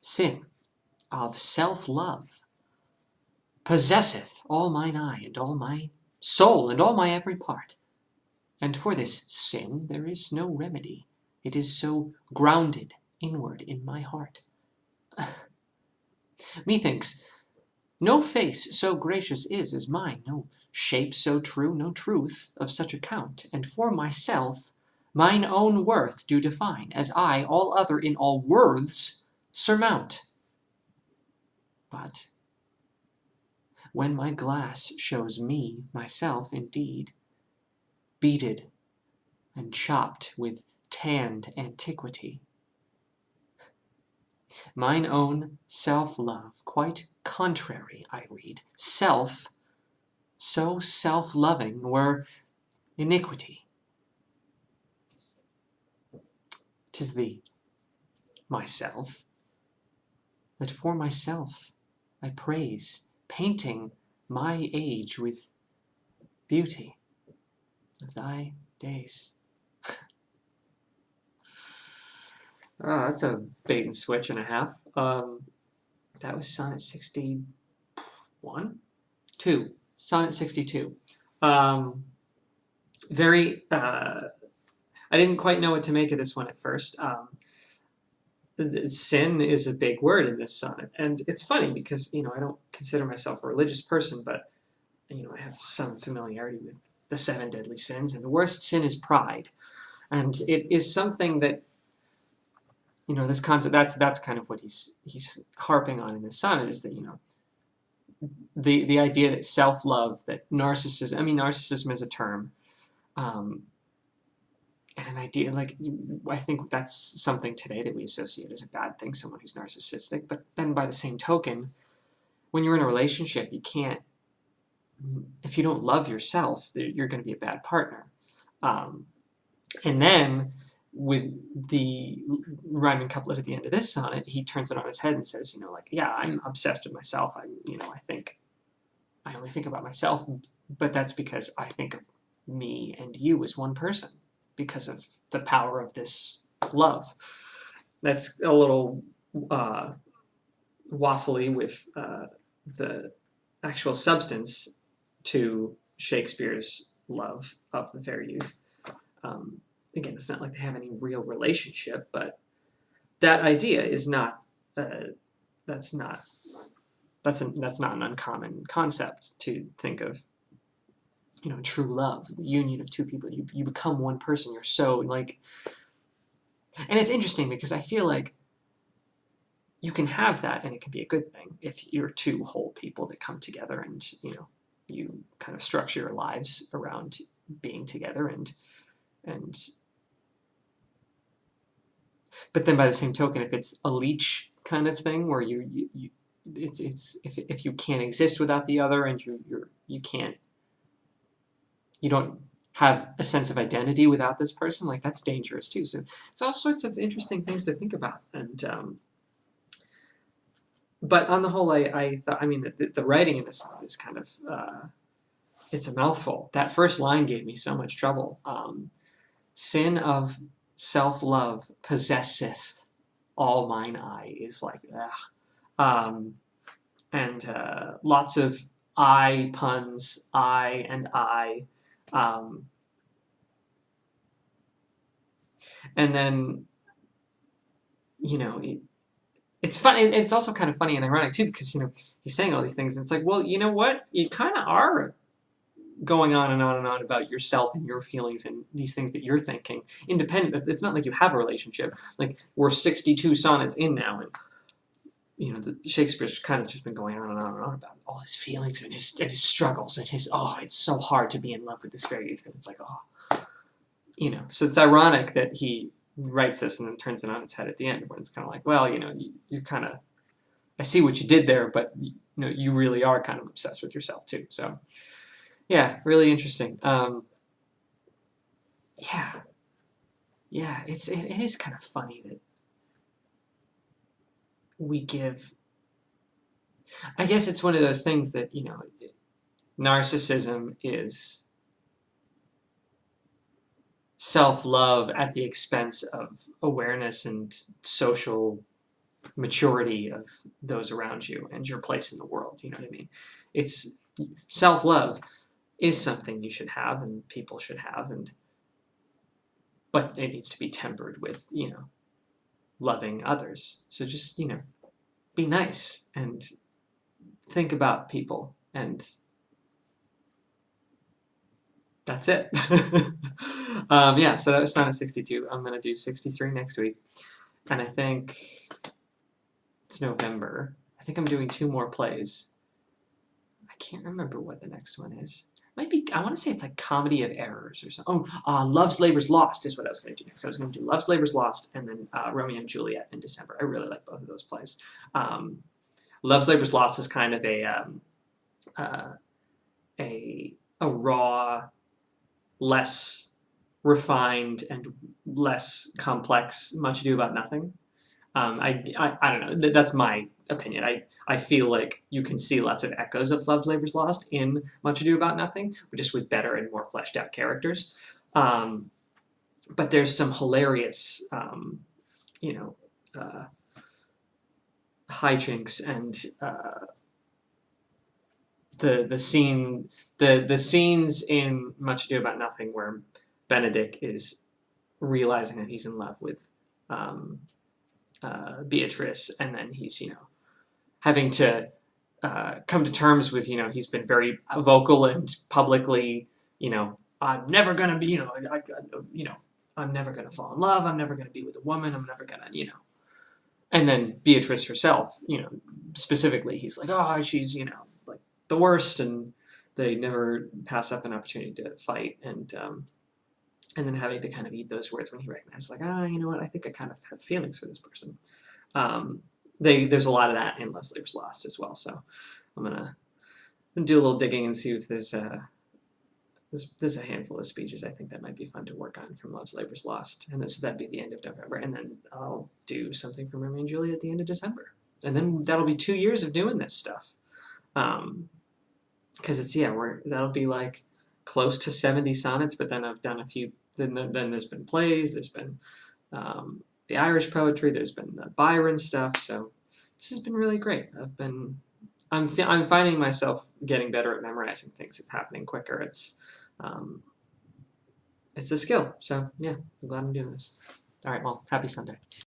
sin of self-love possesseth all mine eye, and all my soul, and all my every part. And for this sin there is no remedy. It is so grounded inward in my heart. Methinks no face so gracious is as mine, no shape so true, no truth of such account. And for myself, mine own worth do define, as I all other in all worths surmount. But when my glass shows me, myself indeed, beaded and chopped with tanned antiquity, mine own self-love quite contrary I read, self so self-loving were iniquity. 'Tis thee, myself, that for myself I praise, painting my age with beauty of thy days. That's a bait and switch and a half. That was Sonnet 61? 2. Sonnet 62. Very, I didn't quite know what to make of this one at first. Sin is a big word in this sonnet, and it's funny because, you know, I don't consider myself a religious person, but, you know, I have some familiarity with the 7 deadly sins, and the worst sin is pride. And it is something that, you know, this concept, that's kind of what he's harping on in this sonnet, is that, you know, the idea that self-love, that narcissism, I mean, narcissism is a term, and an idea, like, I think that's something today that we associate as a bad thing, someone who's narcissistic. But then by the same token, when you're in a relationship, you can't, if you don't love yourself, you're going to be a bad partner. And then with the rhyming couplet at the end of this sonnet, he turns it on his head and says, you know, like, yeah, I'm obsessed with myself. You know, I only think about myself, but that's because I think of me and you as one person, because of the power of this love. That's a little waffly with the actual substance to Shakespeare's love of the fair youth. Again, it's not like they have any real relationship, but that idea is not, that's not an uncommon concept to think of, you know, true love, the union of two people. You become one person. You're so, like, and it's interesting because I feel like you can have that and it can be a good thing if you're two whole people that come together and, you know, you kind of structure your lives around being together, and but then by the same token, if it's a leech kind of thing where it's if you can't exist without the other, and you can't, you don't have a sense of identity without this person, like, that's dangerous too. So it's all sorts of interesting things to think about. And but on the whole, I thought, I mean, the writing in this song is kind of, it's a mouthful. That first line gave me so much trouble. Sin of self-love possesseth all mine eye, is like, ugh. And lots of I puns, I and I. And then, you know, it's funny. It's also kind of funny and ironic too, because, you know, he's saying all these things, and it's like, well, you know what? You kind of are going on and on and on about yourself and your feelings and these things that you're thinking, independent. It's not like you have a relationship. Like, we're 62 sonnets in now, and, you know, Shakespeare's kind of just been going on and on and on about all his feelings and his struggles and his, oh, it's so hard to be in love with this fair youth, and it's like, oh, you know. So it's ironic that he writes this and then turns it on its head at the end, when it's kind of like, well, you know, you kind of, I see what you did there, but, you know, you really are kind of obsessed with yourself too. So yeah, really interesting. Yeah, it is kind of funny that we give, I guess it's one of those things that, you know, narcissism is self-love at the expense of awareness and social maturity of those around you and your place in the world. You know what I mean? It's self-love is something you should have and people should have, but it needs to be tempered with, loving others. So just, be nice and think about people, and that's it. Yeah, so that was Sonnet 62. I'm going to do 63 next week, and I think it's November. I think I'm doing 2 more plays. I can't remember what the next one is. Might be, I want to say it's like Comedy of Errors or something. Oh, Love's Labour's Lost is what I was going to do next. I was going to do Love's Labour's Lost and then Romeo and Juliet in December. I really like both of those plays. Love's Labour's Lost is kind of a raw, less refined and less complex Much Ado About Nothing. I don't know. That's my opinion. I feel like you can see lots of echoes of Love's Labour's Lost in Much Ado About Nothing, but just with better and more fleshed out characters. But there's some hilarious, hijinks and the scenes in Much Ado About Nothing where Benedict is realizing that he's in love with Beatrice, and then he's having to come to terms with he's been very vocal and publicly I'm never gonna be I'm never gonna fall in love, I'm never gonna be with a woman, I'm never gonna and then Beatrice herself specifically he's like, oh, she's like the worst, and they never pass up an opportunity to fight, and then having to kind of eat those words when he recognizes, like, you know what, I think I kind of have feelings for this person. There's a lot of that in Love's Labour's Lost as well, so I'm gonna do a little digging and see if there's a handful of speeches I think that might be fun to work on from Love's Labour's Lost, and that'd be the end of November, and then I'll do something from Romeo and Juliet at the end of December, and then that'll be 2 years of doing this stuff, because that'll be like close to 70 sonnets, but then I've done a few. Then there's been plays, there's been the Irish poetry, there's been the Byron stuff. So this has been really great. I'm finding myself getting better at memorizing things. It's happening quicker. It's a skill. So yeah, I'm glad I'm doing this. All right, well, happy Sunday.